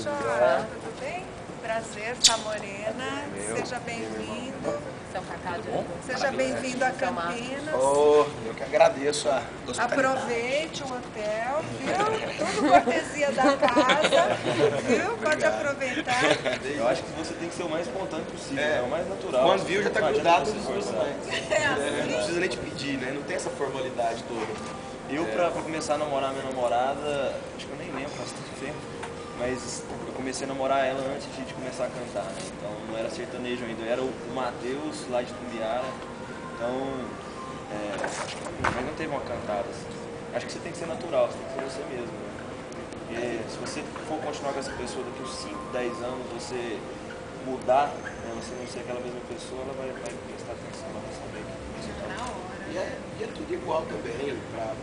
Joia, tudo bem? Prazer, Samorena. Seja bem-vindo. Seja bem-vindo a Campinas. Oh, eu que agradeço a hospitalidade. Aproveite o hotel, viu? Tudo cortesia da casa, viu? Pode aproveitar. Eu acho que você tem que ser o mais espontâneo possível, é o mais natural. Quando viu, já tá grudado nos assim? Não precisa nem te pedir, né? Não tem essa formalidade toda. Eu, pra começar a namorar minha namorada, acho que eu nem lembro, faz tanto tempo, mas eu comecei a namorar ela antes de começar a cantar, né? Então não era sertanejo ainda, eu era o Matheus, lá de Tumbiara, então acho que mas não teve uma cantada assim. Acho que você tem que ser natural, você tem que ser você mesmo, né? Porque se você for continuar com essa pessoa daqui uns 5, 10 anos, você mudar, né? Você não ser aquela mesma pessoa, ela vai prestar atenção, ela vai saber que você tá Na hora. E é tudo igual também, para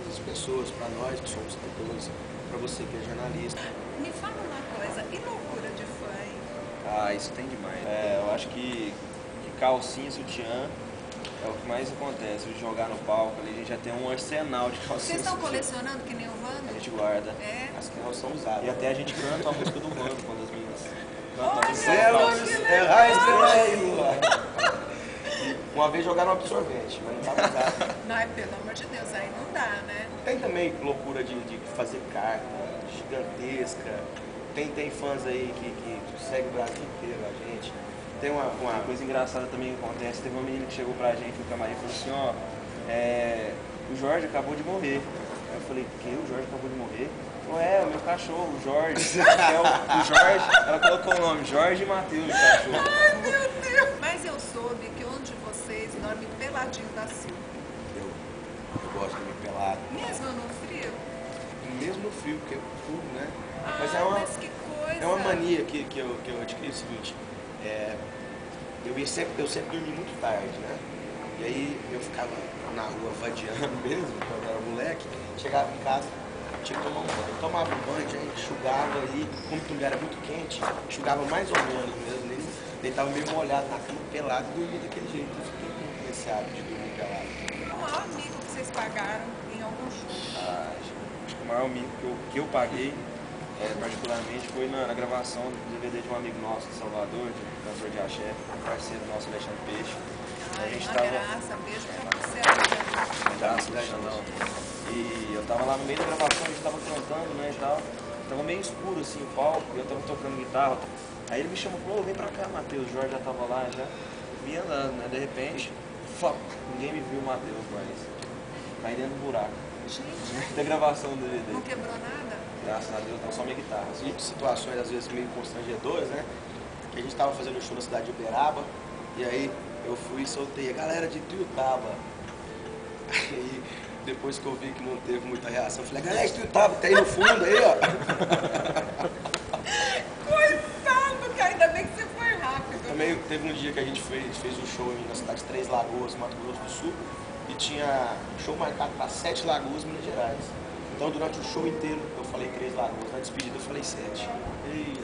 as pessoas, para nós que somos cantores, para você que é jornalista. Me fala uma coisa, e loucura de fã, hein? Ah, isso tem demais. Eu acho que calcinha, sutiã é o que mais acontece. Jogar no palco ali, a gente já tem um arsenal de calcinha. Vocês estão sutiã. colecionando que nem o A Vando? gente guarda. É? As que não são usadas. E até a gente canta a música do Vando quando as meninas cantam. Olha, a música. Céus, terra, estrela e lua. Uma vez jogaram um absorvente, mas não estava usado. Não, é pelo amor de Deus, aí não dá, né? Tem também loucura de fazer carta gigantesca. Tem fãs aí que segue o Brasil inteiro, a gente. Tem uma Coisa engraçada também que acontece, teve uma menina que chegou pra gente no camarim e falou assim, ó, o Jorge acabou de morrer. Aí eu falei, que? O Jorge acabou de morrer? Falou, o meu cachorro, o Jorge. O Jorge, ela colocou o nome, Jorge e Matheus, o cachorro. Ai, meu Deus! Mas eu soube que um de vocês dorme peladinho da Silva. eu gosto de me pelar. Mesmo no frio? Mesmo no frio, porque é frio, né? Ah, Mas mas que coisa! é uma mania que eu adquiri o seguinte, eu sempre dormi muito tarde, né? E aí eu ficava na rua vadiando mesmo, quando era moleque, chegava em casa, tinha que tomar um banho. Eu tomava um banho, já enxugava aí, como o lugar era muito quente, enxugava mais ou menos mesmo, ele tava meio molhado na cama, pelado, e dormia daquele jeito. Eu fiquei com esse hábito de dormir pelado. O maior amigo que vocês pagaram em algum show? Acho que o maior mico que eu paguei, particularmente, foi na gravação do DVD de um amigo nosso de Salvador, de cantor de axé, parceiro nosso, Alexandre Peixe. Ai, A gente uma tava... graça, beijo pra você, amiga. Graças a Xandão. E eu tava lá no meio da gravação, a gente tava cantando, né, e tal. Tava meio escuro, assim, o palco, e eu tava tocando guitarra. Aí ele me chamou e falou, vem pra cá, Matheus. O Jorge já tava lá, já vinha andando, né, de repente, ninguém me viu o Matheus, mas caí dentro do buraco. Gente, Da gravação do DVD. não quebrou nada? Graças a Deus, não só minha guitarra. Assim, situações às vezes meio constrangedoras, né? Que a gente tava fazendo show na cidade de Uberaba, e aí eu fui e soltei a galera de Tuiutaba. Aí depois que eu vi que não teve muita reação, eu falei, a galera de Tuiutaba, tá aí no fundo aí, ó. Coitado, cara, ainda bem que você foi rápido. Também teve um dia que a gente fez um show na cidade de Três Lagoas, Mato Grosso do Sul, e tinha show marcado para 7 Lagoas, Minas Gerais. Então durante o show inteiro eu falei Três Lagoas, na despedida eu falei 7. E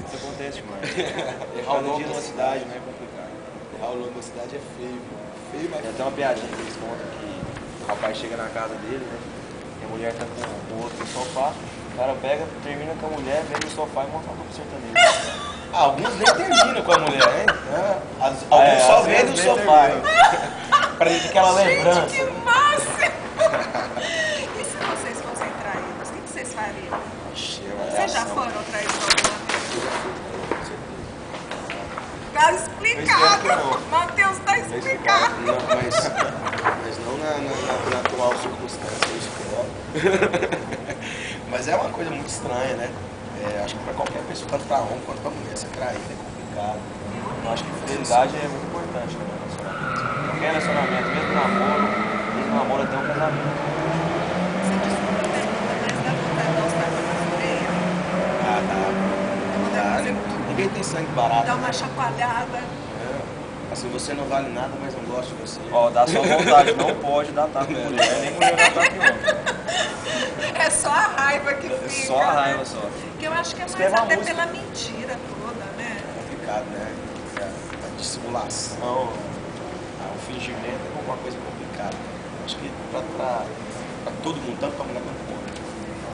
isso acontece demais. Errar o Cada nome dia da numa cidade, né, é complicado. Errar o nome da cidade é feio, feio, mas Tem até uma piadinha que eles contam que o rapaz chega na casa dele, né? E a mulher tá com o outro no sofá. O cara pega, termina com a mulher, vem no sofá e monta uma dupla sertaneja. alguns nem terminam com a mulher, hein? Alguns só vêm no sofá, hein? Pra gente aquela lembrança. Gente, que massa! E se vocês fossem traídos, o que vocês fariam? Vocês já foram traídos alguma vez? Tá explicado! Matheus, tá explicado! Mas não na atual circunstância, eu espero. Mas é uma coisa muito estranha, né? Acho que para qualquer pessoa, tanto para homem quanto para mulher, ser traído é complicado. Eu acho que fidelidade é muito importante no relacionamento. Qualquer relacionamento, mesmo namoro até um casamento. Você desculpa a pergunta, mas dá vontade de mostrar pra costureira? Ninguém tem sangue barato. Dá uma né? chacoalhada. Assim, você não vale nada, mas não gosto de você. Ó, dá sua vontade, não pode dar tapa em mulher, nem mulher dar tapa em homem. É só a raiva que fica. É só a raiva só. Que eu acho que é mais Escreve uma até música. pela mentira toda, né? É complicado, né? A dissimulação, o fingimento é uma coisa complicada. Acho que pra todo mundo, tanto pra mulher quanto pra